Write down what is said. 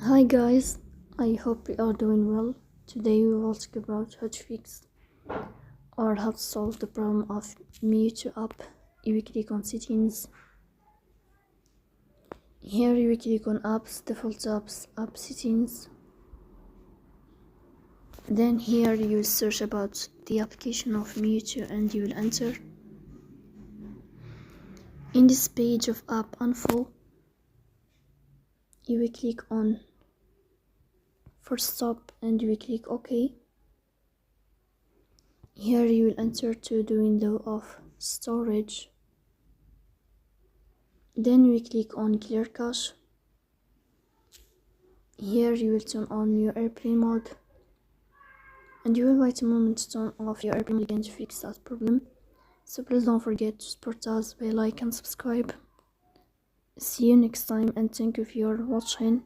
Hi guys, I hope you are doing well. Today we will talk about how to fix or how to solve the problem of Meitu app. You will click on settings. Here you will click on apps, default apps, app settings. Then here you will search about the application of Meitu and you will enter. In this page of app info, you will click on first stop and you will click OK. Here you will enter to the window of storage. Then you will click on clear cache. Here you will turn on your airplane mode and you will wait a moment to turn off your airplane mode again to fix that problem. So please don't forget to support us by like and subscribe. See you next time and thank you for watching.